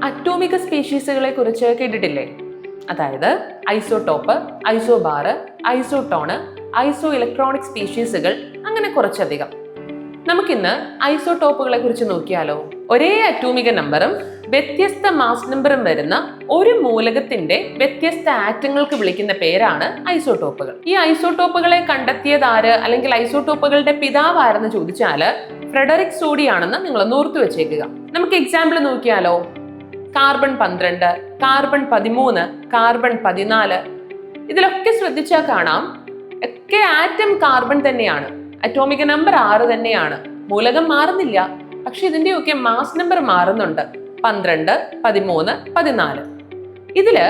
അറ്റോമിക സ്പീഷീസുകളെ കുറിച്ച് കേട്ടിട്ടില്ലേ? അതായത് ഐസോടോപ്പ്, ഐസോബാർ, ഐസോട്ടോണ്, ഐസോ ഇലക്ട്രോണിക് സ്പീഷീസുകൾ, അങ്ങനെ കുറച്ചധികം. നമുക്കിന്ന് ഐസോടോപ്പുകളെ കുറിച്ച് നോക്കിയാലോ? ഒരേ അറ്റോമിക നമ്പറും വ്യത്യസ്ത മാസ് നമ്പറും വരുന്ന ഒരു മൂലകത്തിന്റെ വ്യത്യസ്ത ആറ്റങ്ങൾക്ക് വിളിക്കുന്ന പേരാണ് ഐസോടോപ്പുകൾ. ഈ ഐസോടോപ്പുകളെ കണ്ടെത്തിയത് ആര്, അല്ലെങ്കിൽ ഐസോടോപ്പുകളുടെ പിതാവ് ആരെന്ന് ചോദിച്ചാല് ഫ്രെഡറിക് സോഡി ആണെന്ന് നിങ്ങളൊന്ന് ഓർത്തു വെച്ചേക്കുക. നമുക്ക് എക്സാമ്പിൾ നോക്കിയാലോ? Carbon 12, carbon 13, carbon 14. ഇതിലൊക്കെ ശ്രദ്ധിച്ചാൽ കാണാം, ഒക്കെ ആറ്റം കാർബൺ തന്നെയാണ്, അറ്റോമിക നമ്പർ 6 തന്നെയാണ്, മൂലകം മാറുന്നില്ല. പക്ഷെ ഇതിന്റെയൊക്കെ മാസ് നമ്പർ മാറുന്നുണ്ട്, 12, 13, 14. ഇതില്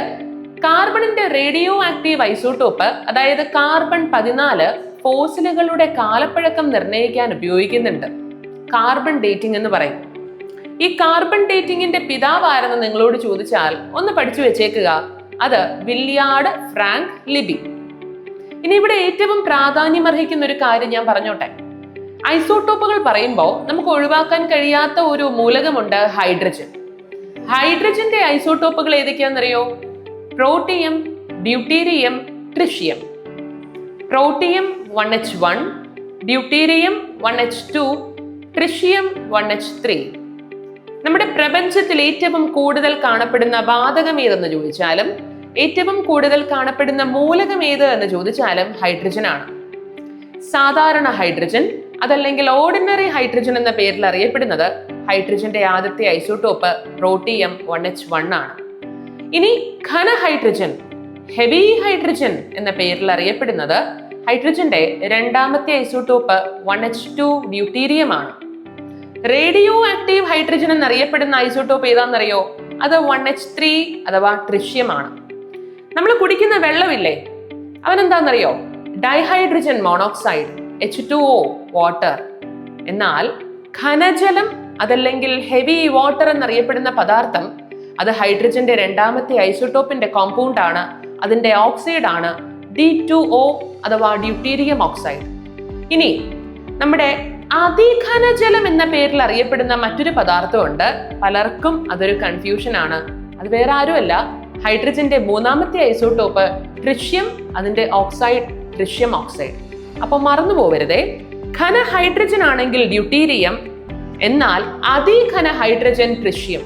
കാർബണിന്റെ റേഡിയോ ആക്റ്റീവ് ഐസോടോപ്പ്, അതായത് കാർബൺ 14, ഫോസിലുകളുടെ കാലപ്പഴക്കം നിർണ്ണയിക്കാൻ ഉപയോഗിക്കുന്നുണ്ട്. കാർബൺ ഡേറ്റിംഗ് എന്ന് പറയും. ഈ കാർബൺ ഡേറ്റിംഗിന്റെ പിതാവ് ആരെന്ന് നിങ്ങളോട് ചോദിച്ചാൽ ഒന്ന് പഠിച്ചു വെച്ചേക്കുക, അത് വില്യാർഡ് ഫ്രാങ്ക് ലിബി. ഇനി ഇവിടെ ഏറ്റവും പ്രാധാന്യം അർഹിക്കുന്ന ഒരു കാര്യം ഞാൻ പറഞ്ഞോട്ടെ. ഐസോടോപ്പുകൾ പറയുമ്പോൾ നമുക്ക് ഒഴിവാക്കാൻ കഴിയാത്ത ഒരു മൂലകമുണ്ട്, ഹൈഡ്രജൻ. ഹൈഡ്രജന്റെ ഐസോടോപ്പുകൾ ഏതൊക്കെയാണെന്നറിയോ? Protium, deuterium, tritium. Protium 1H1, deuterium 1H2, tritium 1H3. നമ്മുടെ പ്രപഞ്ചത്തിൽ ഏറ്റവും കൂടുതൽ കാണപ്പെടുന്ന വാതകം ഏതെന്ന് ചോദിച്ചാലും ഏറ്റവും കൂടുതൽ കാണപ്പെടുന്ന മൂലകം ഏത് എന്ന് ചോദിച്ചാലും ഹൈഡ്രജൻ ആണ്. സാധാരണ ഹൈഡ്രജൻ, അതല്ലെങ്കിൽ ഓർഡിനറി ഹൈഡ്രജൻ എന്ന പേരിൽ അറിയപ്പെടുന്നത് ഹൈഡ്രജന്റെ ആദ്യത്തെ ഐസോടോപ്പ് പ്രോട്ടിയം 1H1 ആണ്. ഇനി ഘന ഹൈഡ്രജൻ, ഹെവി ഹൈഡ്രജൻ എന്ന പേരിൽ അറിയപ്പെടുന്നത് ഹൈഡ്രജന്റെ രണ്ടാമത്തെ ഐസോടോപ്പ് 1H2 ഡ്യൂട്ടീരിയം ആണ്. റേഡിയോ ആക്റ്റീവ് ഹൈഡ്രജൻ എന്നറിയപ്പെടുന്ന ഐസോടോപ്പ് ഏതാണെന്നറിയോ? അത് 1H3 അഥവാ ട്രിഷ്യം ആണ്. നമ്മൾ കുടിക്കുന്ന വെള്ളമില്ലേ, അവനെന്താണെന്നറിയോ? Dihydrogen monoxide, H2O, water. എന്നാൽ ഘനജലം, അതല്ലെങ്കിൽ ഹെവി വാട്ടർ എന്നറിയപ്പെടുന്ന പദാർത്ഥം, അത് ഹൈഡ്രജന്റെ രണ്ടാമത്തെ ഐസോടോപ്പിന്റെ കോമ്പൗണ്ട് ആണ്. അതിന്റെ ഓക്സൈഡ് ആണ് D2O അഥവാ ഡ്യൂട്ടീരിയം ഓക്സൈഡ്. ഇനി നമ്മുടെ അതിഘനജലം എന്ന പേരിൽ അറിയപ്പെടുന്ന മറ്റൊരു പദാർത്ഥമുണ്ട്. പലർക്കും അതൊരു കൺഫ്യൂഷൻ ആണ്. അത് വേറെ ആരുമല്ല, ഹൈഡ്രജന്റെ മൂന്നാമത്തെ ഐസോടോപ്പ് ട്രിഷ്യം, അതിന്റെ ഓക്സൈഡ് ട്രിഷ്യം ഓക്സൈഡ്. അപ്പൊ മറന്നു പോവരുതേ, ഘന ഹൈഡ്രജൻ ആണെങ്കിൽ ഡ്യൂട്ടീരിയം, എന്നാൽ അതിഘന ഹൈഡ്രജൻ ട്രിഷ്യം.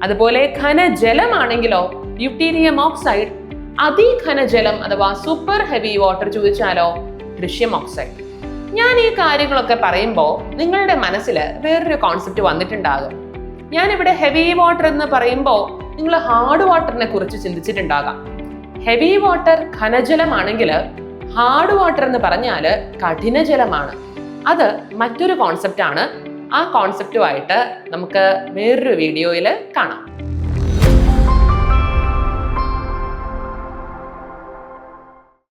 അതുപോലെ ഘനജലമാണെങ്കിലോ ഡ്യൂട്ടീരിയം ഓക്സൈഡ്, അതിഘനജലം അഥവാ സൂപ്പർ ഹെവി വാട്ടർ ചോദിച്ചാലോ ട്രിഷ്യം ഓക്സൈഡ്. ഞാൻ ഈ കാര്യങ്ങളൊക്കെ പറയുമ്പോൾ നിങ്ങളുടെ മനസ്സിൽ വേറൊരു കോൺസെപ്റ്റ് വന്നിട്ടുണ്ടാകും. ഞാനിവിടെ ഹെവി വാട്ടർ എന്ന് പറയുമ്പോൾ നിങ്ങൾ ഹാർഡ് വാട്ടറിനെ കുറിച്ച് ചിന്തിച്ചിട്ടുണ്ടാകാം. ഹെവി വാട്ടർ ഘനജലമാണെങ്കിൽ ഹാർഡ് വാട്ടർ എന്ന് പറഞ്ഞാൽ കഠിനജലമാണ്. അത് മറ്റൊരു കോൺസെപ്റ്റ് ആണ്. ആ കോൺസെപ്റ്റുമായിട്ട് നമുക്ക് വേറൊരു വീഡിയോയിൽ കാണാം.